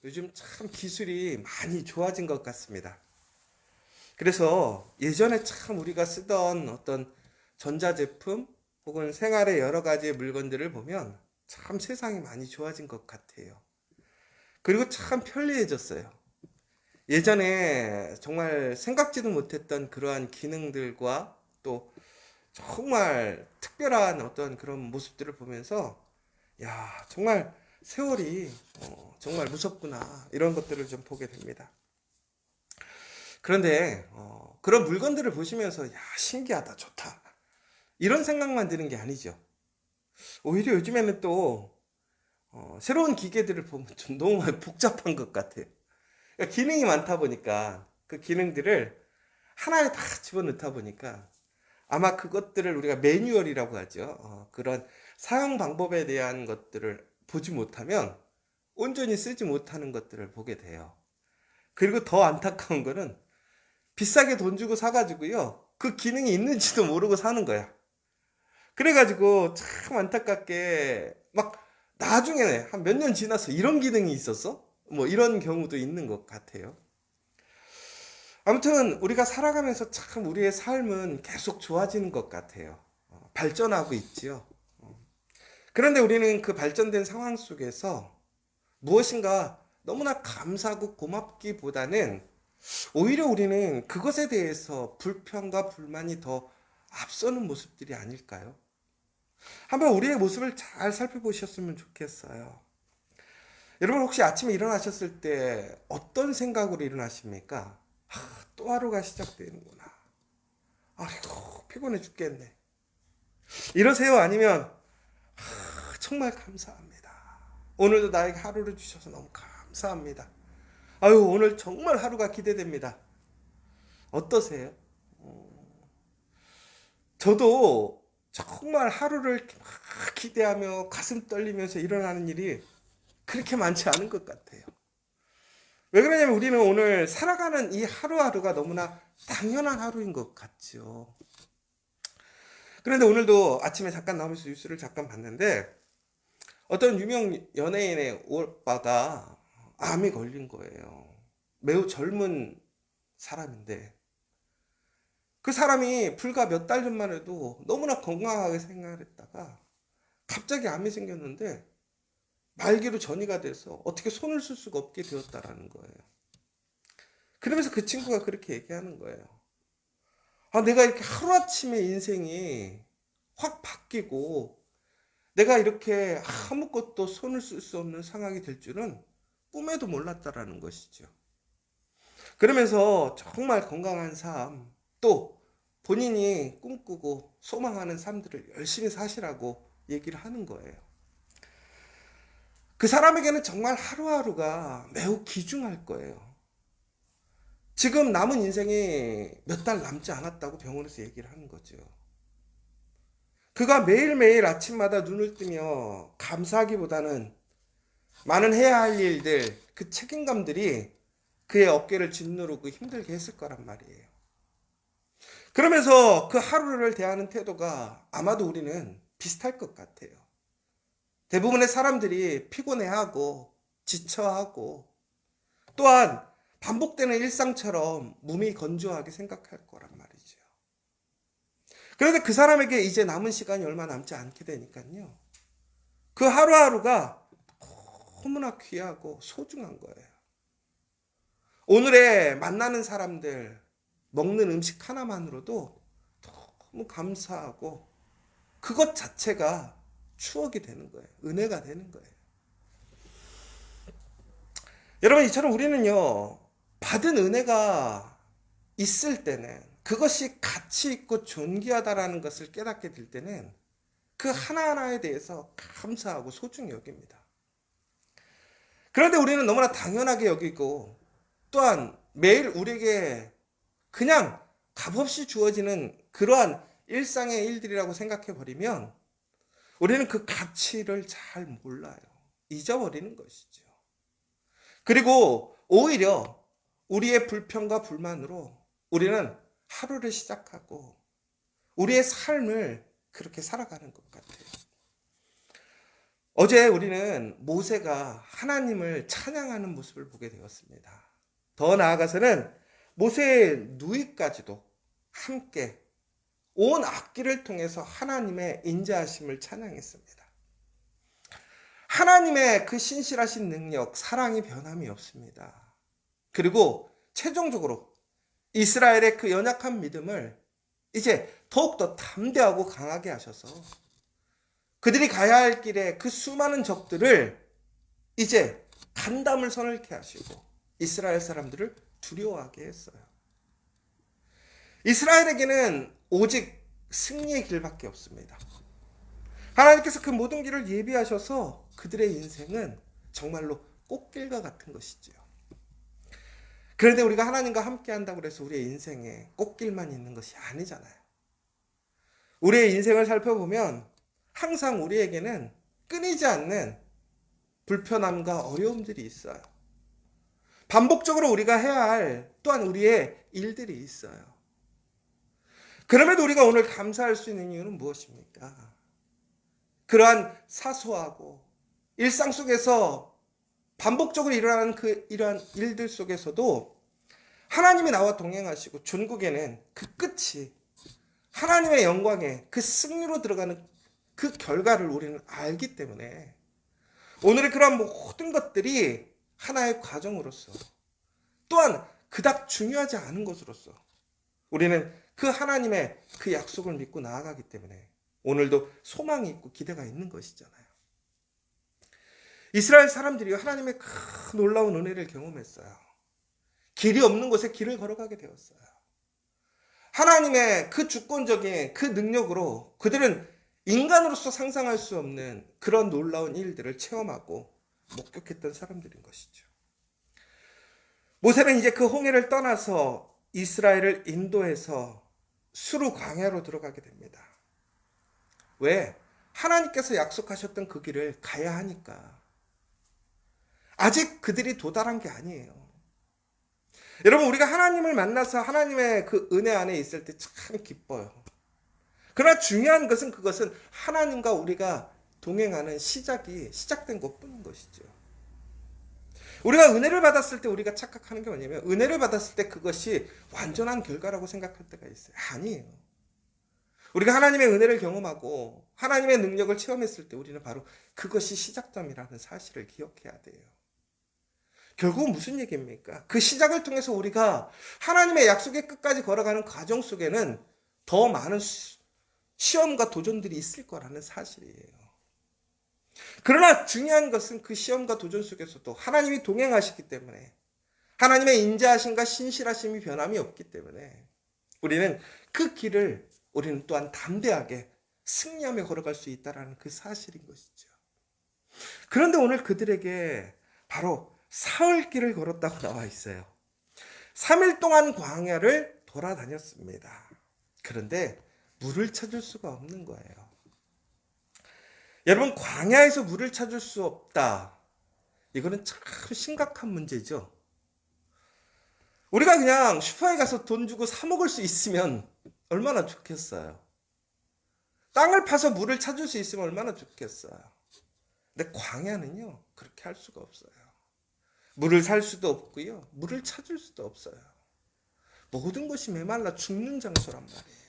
요즘 참 기술이 많이 좋아진 것 같습니다. 그래서 예전에 참 우리가 쓰던 어떤 전자제품 혹은 생활의 여러 가지 물건들을 보면 참 세상이 많이 좋아진 것 같아요. 그리고 참 편리해졌어요. 예전에 정말 생각지도 못했던 그러한 기능들과 또 정말 특별한 어떤 그런 모습들을 보면서 야, 정말 세월이 정말 무섭구나 이런 것들을 좀 보게 됩니다. 그런데 그런 물건들을 보시면서 야, 신기하다, 좋다 이런 생각만 드는 게 아니죠. 오히려 요즘에는 또 새로운 기계들을 보면 좀 너무 복잡한 것 같아요. 그러니까 기능이 많다 보니까 그 기능들을 하나에 다 집어넣다 보니까 아마 그것들을 우리가 매뉴얼이라고 하죠. 그런 사용 방법에 대한 것들을 보지 못하면 온전히 쓰지 못하는 것들을 보게 돼요. 그리고 더 안타까운 거는 비싸게 돈 주고 사가지고요. 그 기능이 있는지도 모르고 사는 거야. 그래가지고 참 안타깝게 막 나중에 한 몇 년 지나서 이런 기능이 있었어? 뭐 이런 경우도 있는 것 같아요. 아무튼 우리가 살아가면서 참 우리의 삶은 계속 좋아지는 것 같아요. 발전하고 있지요. 그런데 우리는 그 발전된 상황 속에서 무엇인가 너무나 감사하고 고맙기보다는 오히려 우리는 그것에 대해서 불평과 불만이 더 앞서는 모습들이 아닐까요? 한번 우리의 모습을 잘 살펴보셨으면 좋겠어요. 여러분 혹시 아침에 일어나셨을 때 어떤 생각으로 일어나십니까? 또 하루가 시작되는구나. 아이고 피곤해 죽겠네. 이러세요? 아니면 정말 감사합니다. 오늘도 나에게 하루를 주셔서 너무 감사합니다. 아유 오늘 정말 하루가 기대됩니다. 어떠세요? 저도 정말 하루를 막 기대하며 가슴 떨리면서 일어나는 일이 그렇게 많지 않은 것 같아요. 왜 그러냐면 우리는 오늘 살아가는 이 하루하루가 너무나 당연한 하루인 것 같죠. 그런데 오늘도 아침에 잠깐 나오면서 뉴스를 잠깐 봤는데 어떤 유명 연예인의 오빠가 암이 걸린 거예요. 매우 젊은 사람인데 그 사람이 불과 몇 달 전만 해도 너무나 건강하게 생활했다가 갑자기 암이 생겼는데 말기로 전이가 돼서 어떻게 손을 쓸 수가 없게 되었다라는 거예요. 그러면서 그 친구가 그렇게 얘기하는 거예요. 아, 내가 이렇게 하루아침에 인생이 확 바뀌고 내가 이렇게 아무것도 손을 쓸 수 없는 상황이 될 줄은 꿈에도 몰랐다라는 것이죠. 그러면서 정말 건강한 삶, 또 본인이 꿈꾸고 소망하는 삶들을 열심히 사시라고 얘기를 하는 거예요. 그 사람에게는 정말 하루하루가 매우 귀중할 거예요. 지금 남은 인생이 몇 달 남지 않았다고 병원에서 얘기를 하는 거죠. 그가 매일매일 아침마다 눈을 뜨며 감사하기보다는 많은 해야 할 일들, 그 책임감들이 그의 어깨를 짓누르고 힘들게 했을 거란 말이에요. 그러면서 그 하루를 대하는 태도가 아마도 우리는 비슷할 것 같아요. 대부분의 사람들이 피곤해하고 지쳐하고 또한 반복되는 일상처럼 몸이 건조하게 생각할 거란 말이죠. 그런데 그 사람에게 이제 남은 시간이 얼마 남지 않게 되니까요. 그 하루하루가 너무나 귀하고 소중한 거예요. 오늘에 만나는 사람들, 먹는 음식 하나만으로도 너무 감사하고 그것 자체가 추억이 되는 거예요. 은혜가 되는 거예요. 여러분, 이처럼 우리는요, 받은 은혜가 있을 때는 그것이 가치 있고 존귀하다라는 것을 깨닫게 될 때는 그 하나하나에 대해서 감사하고 소중히 여깁니다. 그런데 우리는 너무나 당연하게 여기고 또한 매일 우리에게 그냥 값없이 주어지는 그러한 일상의 일들이라고 생각해 버리면 우리는 그 가치를 잘 몰라요. 잊어버리는 것이죠. 그리고 오히려 우리의 불평과 불만으로 우리는 하루를 시작하고 우리의 삶을 그렇게 살아가는 것 같아요. 어제 우리는 모세가 하나님을 찬양하는 모습을 보게 되었습니다. 더 나아가서는 모세의 누이까지도 함께 온 악기를 통해서 하나님의 인자하심을 찬양했습니다. 하나님의 그 신실하신 능력, 사랑이 변함이 없습니다. 그리고 최종적으로 이스라엘의 그 연약한 믿음을 이제 더욱더 담대하고 강하게 하셔서 그들이 가야 할 길에 그 수많은 적들을 이제 간담을 서늘케 하시고 이스라엘 사람들을 두려워하게 했어요. 이스라엘에게는 오직 승리의 길밖에 없습니다. 하나님께서 그 모든 길을 예비하셔서 그들의 인생은 정말로 꽃길과 같은 것이지요. 그런데 우리가 하나님과 함께 한다고 해서 우리의 인생에 꽃길만 있는 것이 아니잖아요. 우리의 인생을 살펴보면 항상 우리에게는 끊이지 않는 불편함과 어려움들이 있어요. 반복적으로 우리가 해야 할 또한 우리의 일들이 있어요. 그럼에도 우리가 오늘 감사할 수 있는 이유는 무엇입니까? 그러한 사소하고 일상 속에서 반복적으로 일어나는 이러한 일들 속에서도 하나님이 나와 동행하시고 전국에는 그 끝이 하나님의 영광에 그 승리로 들어가는 그 결과를 우리는 알기 때문에 오늘의 그러한 모든 것들이 하나의 과정으로서 또한 그닥 중요하지 않은 것으로서 우리는 그 하나님의 그 약속을 믿고 나아가기 때문에 오늘도 소망이 있고 기대가 있는 것이잖아요. 이스라엘 사람들이 하나님의 큰 놀라운 은혜를 경험했어요. 길이 없는 곳에 길을 걸어가게 되었어요. 하나님의 그 주권적인 그 능력으로 그들은 인간으로서 상상할 수 없는 그런 놀라운 일들을 체험하고 목격했던 사람들인 것이죠. 모세는 이제 그 홍해를 떠나서 이스라엘을 인도해서 수르 광야로 들어가게 됩니다. 왜? 하나님께서 약속하셨던 그 길을 가야 하니까. 아직 그들이 도달한 게 아니에요. 여러분, 우리가 하나님을 만나서 하나님의 그 은혜 안에 있을 때 참 기뻐요. 그러나 중요한 것은 그것은 하나님과 우리가 동행하는 시작된 것뿐인 것이죠. 우리가 은혜를 받았을 때 우리가 착각하는 게 뭐냐면 은혜를 받았을 때 그것이 완전한 결과라고 생각할 때가 있어요. 아니에요. 우리가 하나님의 은혜를 경험하고 하나님의 능력을 체험했을 때 우리는 바로 그것이 시작점이라는 사실을 기억해야 돼요. 결국은 무슨 얘기입니까? 그 시작을 통해서 우리가 하나님의 약속의 끝까지 걸어가는 과정 속에는 더 많은 시험과 도전들이 있을 거라는 사실이에요. 그러나 중요한 것은 그 시험과 도전 속에서도 하나님이 동행하시기 때문에 하나님의 인자하심과 신실하심이 변함이 없기 때문에 우리는 그 길을 우리는 또한 담대하게 승리하며 걸어갈 수 있다는 그 사실인 것이죠. 그런데 오늘 그들에게 바로 사흘길을 걸었다고 나와 있어요. 3일 동안 광야를 돌아다녔습니다. 그런데 물을 찾을 수가 없는 거예요. 여러분, 광야에서 물을 찾을 수 없다. 이거는 참 심각한 문제죠. 우리가 그냥 슈퍼에 가서 돈 주고 사 먹을 수 있으면 얼마나 좋겠어요. 땅을 파서 물을 찾을 수 있으면 얼마나 좋겠어요. 근데 광야는요, 그렇게 할 수가 없어요. 물을 살 수도 없고요, 물을 찾을 수도 없어요. 모든 것이 메말라 죽는 장소란 말이에요.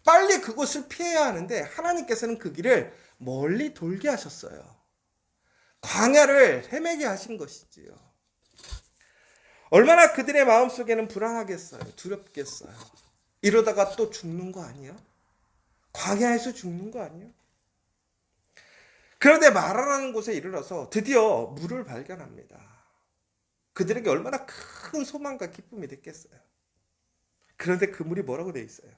빨리 그곳을 피해야 하는데 하나님께서는 그 길을 멀리 돌게 하셨어요. 광야를 헤매게 하신 것이지요. 얼마나 그들의 마음속에는 불안하겠어요. 두렵겠어요. 이러다가 또 죽는 거 아니에요? 광야에서 죽는 거 아니에요? 그런데 마라라는 곳에 이르러서 드디어 물을 발견합니다. 그들에게 얼마나 큰 소망과 기쁨이 됐겠어요. 그런데 그 물이 뭐라고 되어 있어요?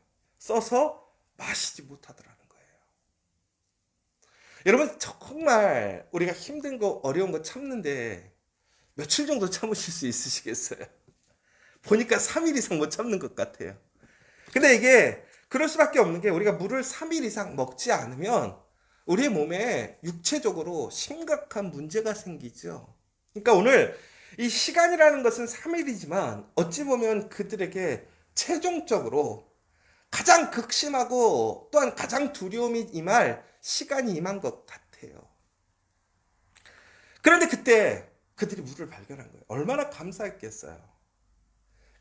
써서 마시지 못하더라는 거예요. 여러분, 정말 우리가 힘든 거 어려운 거 참는데 며칠 정도 참으실 수 있으시겠어요? 보니까 3일 이상 못 참는 것 같아요. 근데 이게 그럴 수밖에 없는 게 우리가 물을 3일 이상 먹지 않으면 우리의 몸에 육체적으로 심각한 문제가 생기죠. 그러니까 오늘 이 시간이라는 것은 3일이지만 어찌 보면 그들에게 최종적으로 가장 극심하고 또한 가장 두려움이 임할 시간이 임한 것 같아요. 그런데 그때 그들이 물을 발견한 거예요. 얼마나 감사했겠어요.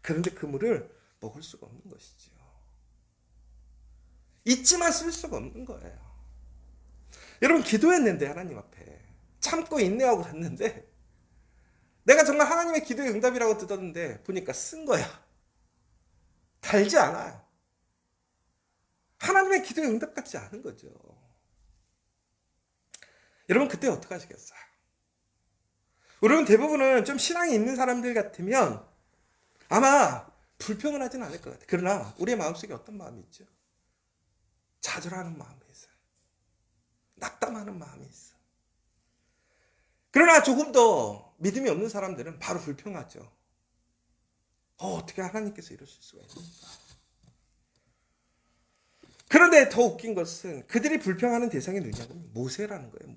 그런데 그 물을 먹을 수가 없는 것이지요. 있지만 쓸 수가 없는 거예요. 여러분, 기도했는데 하나님 앞에 참고 인내하고 갔는데 내가 정말 하나님의 기도의 응답이라고 뜯었는데 보니까 쓴 거야. 달지 않아요. 하나님의 기도의 응답 같지 않은 거죠. 여러분, 그때 어떻게 하시겠어요? 여러분, 대부분은 좀 신앙이 있는 사람들 같으면 아마 불평을 하진 않을 것 같아요. 그러나 우리의 마음속에 어떤 마음이 있죠? 좌절하는 마음이 있어요. 낙담하는 마음이 있어요. 그러나 조금 더 믿음이 없는 사람들은 바로 불평하죠. 어떻게 하나님께서 이러실 수가 있습니까? 그런데 더 웃긴 것은 그들이 불평하는 대상이 누구냐면 모세라는 거예요.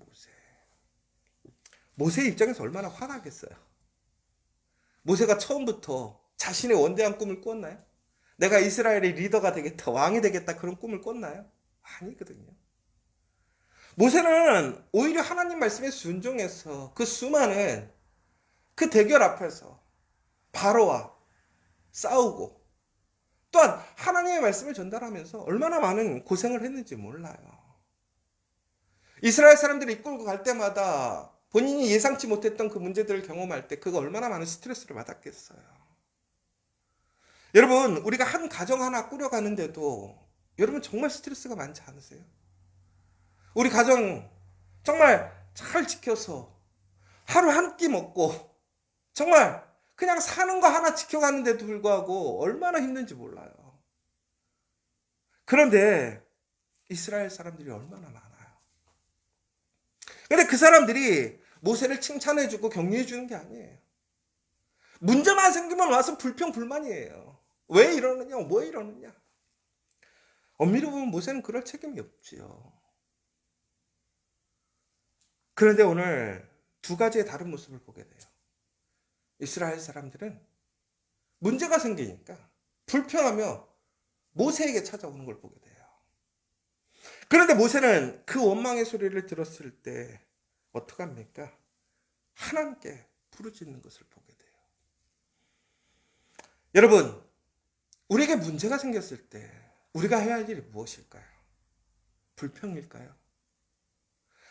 모세의 입장에서 얼마나 화나겠어요. 모세가 처음부터 자신의 원대한 꿈을 꿨나요? 내가 이스라엘의 리더가 되겠다, 왕이 되겠다, 그런 꿈을 꿨나요? 아니거든요. 모세는 오히려 하나님 말씀에 순종해서 그 수많은 그 대결 앞에서 바로와 싸우고 또한 하나님의 말씀을 전달하면서 얼마나 많은 고생을 했는지 몰라요. 이스라엘 사람들이 이끌고 갈 때마다 본인이 예상치 못했던 그 문제들을 경험할 때 그가 얼마나 많은 스트레스를 받았겠어요. 여러분, 우리가 한 가정 하나 꾸려가는데도 여러분 정말 스트레스가 많지 않으세요? 우리 가정 정말 잘 지켜서 하루 한 끼 먹고 정말 그냥 사는 거 하나 지켜가는데도 불구하고 얼마나 힘든지 몰라요. 그런데 이스라엘 사람들이 얼마나 많아요. 근데 그 사람들이 모세를 칭찬해주고 격려해주는 게 아니에요. 문제만 생기면 와서 불평불만이에요. 왜 이러느냐, 뭐 이러느냐. 엄밀히 보면 모세는 그럴 책임이 없지요. 그런데 오늘 두 가지의 다른 모습을 보게 돼요. 이스라엘 사람들은 문제가 생기니까 불평하며 모세에게 찾아오는 걸 보게 돼요. 그런데 모세는 그 원망의 소리를 들었을 때 어떡합니까? 하나님께 부르짖는 것을 보게 돼요. 여러분, 우리에게 문제가 생겼을 때 우리가 해야 할 일이 무엇일까요? 불평일까요?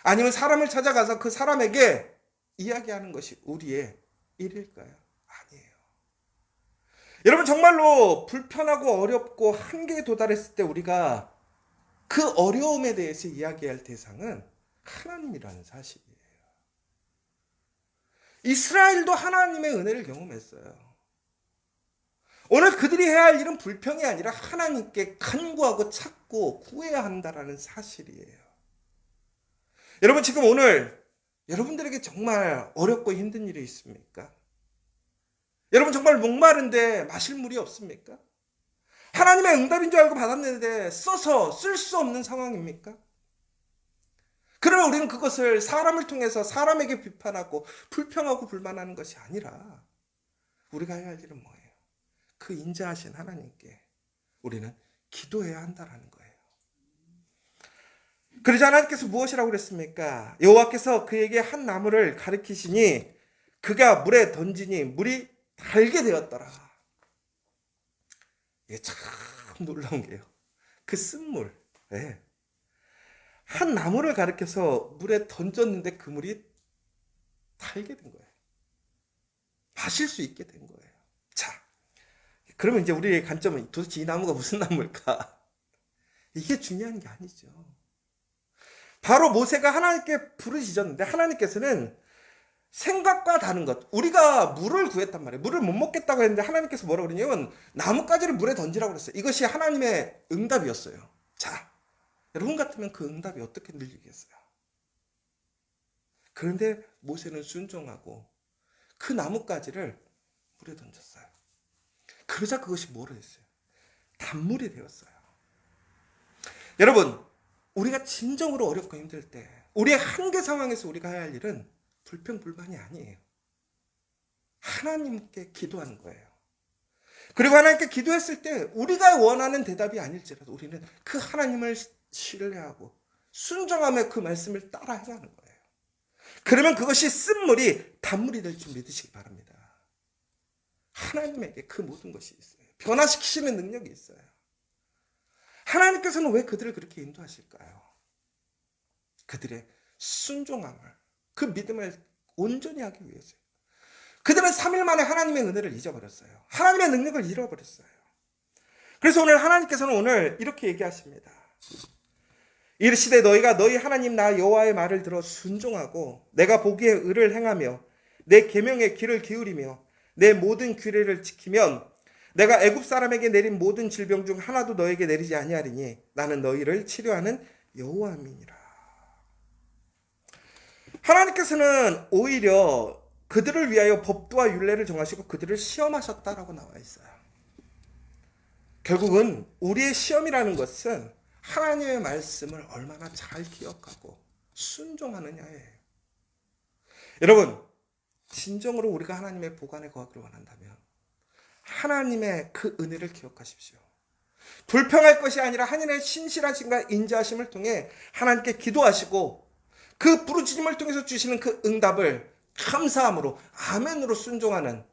아니면 사람을 찾아가서 그 사람에게 이야기하는 것이 우리의 일일까요? 아니에요. 여러분, 정말로 불편하고 어렵고 한계에 도달했을 때 우리가 그 어려움에 대해서 이야기할 대상은 하나님이라는 사실이에요. 이스라엘도 하나님의 은혜를 경험했어요. 오늘 그들이 해야 할 일은 불평이 아니라 하나님께 간구하고 찾고 구해야 한다는 사실이에요. 여러분, 지금 오늘 여러분들에게 정말 어렵고 힘든 일이 있습니까? 여러분, 정말 목마른데 마실 물이 없습니까? 하나님의 응답인 줄 알고 받았는데 써서 쓸 수 없는 상황입니까? 그러면 우리는 그것을 사람을 통해서 사람에게 비판하고 불평하고 불만하는 것이 아니라 우리가 해야 할 일은 뭐예요? 그 인자하신 하나님께 우리는 기도해야 한다는 거예요. 그러자 하나님께서 무엇이라고 그랬습니까? 여호와께서 그에게 한 나무를 가리키시니 그가 물에 던지니 물이 달게 되었더라. 이게 참 놀라운 게요. 그 쓴물, 네. 한 나무를 가리켜서 물에 던졌는데 그 물이 달게 된 거예요. 마실 수 있게 된 거예요. 자, 그러면 이제 우리의 관점은 도대체 이 나무가 무슨 나무일까? 이게 중요한 게 아니죠. 바로 모세가 하나님께 부르짖었는데 하나님께서는 생각과 다른 것. 우리가 물을 구했단 말이에요. 물을 못 먹겠다고 했는데 하나님께서 뭐라고 그러냐면 나뭇가지를 물에 던지라고 그랬어요. 이것이 하나님의 응답이었어요. 자, 여러분 같으면 그 응답이 어떻게 들리겠어요? 그런데 모세는 순종하고 그 나뭇가지를 물에 던졌어요. 그러자 그것이 뭐를 했어요? 단물이 되었어요. 여러분, 우리가 진정으로 어렵고 힘들 때 우리의 한계 상황에서 우리가 해야 할 일은 불평불만이 아니에요. 하나님께 기도하는 거예요. 그리고 하나님께 기도했을 때 우리가 원하는 대답이 아닐지라도 우리는 그 하나님을 신뢰하고 순종하며 그 말씀을 따라야 하는 거예요. 그러면 그것이 쓴물이 단물이 될 줄 믿으시기 바랍니다. 하나님에게 그 모든 것이 있어요. 변화시키시는 능력이 있어요. 하나님께서는 왜 그들을 그렇게 인도하실까요? 그들의 순종함을, 그 믿음을 온전히 하기 위해서요. 그들은 3일 만에 하나님의 은혜를 잊어버렸어요. 하나님의 능력을 잃어버렸어요. 그래서 오늘 하나님께서는 오늘 이렇게 얘기하십니다. 이르시되 너희가 너희 하나님 나 여호와의 말을 들어 순종하고 내가 보기에 의를 행하며 내 계명에 귀를 기울이며 내 모든 규례를 지키면 내가 애굽 사람에게 내린 모든 질병 중 하나도 너에게 내리지 아니하리니 나는 너희를 치료하는 여호와임이니라. 하나님께서는 오히려 그들을 위하여 법도와 율례를 정하시고 그들을 시험하셨다라고 나와 있어요. 결국은 우리의 시험이라는 것은 하나님의 말씀을 얼마나 잘 기억하고 순종하느냐예요. 여러분, 진정으로 우리가 하나님의 보관에 거하기를 원한다면 하나님의 그 은혜를 기억하십시오. 불평할 것이 아니라 하나님의 신실하심과 인자하심을 통해 하나님께 기도하시고 그 부르짖음을 통해서 주시는 그 응답을 감사함으로 아멘으로 순종하는,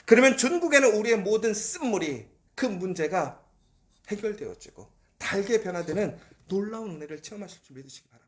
그러면 전국에는 우리의 모든 쓴물이 그 문제가 해결되어지고 달게 변화되는 놀라운 은혜를 체험하실 줄 믿으시기 바랍니다.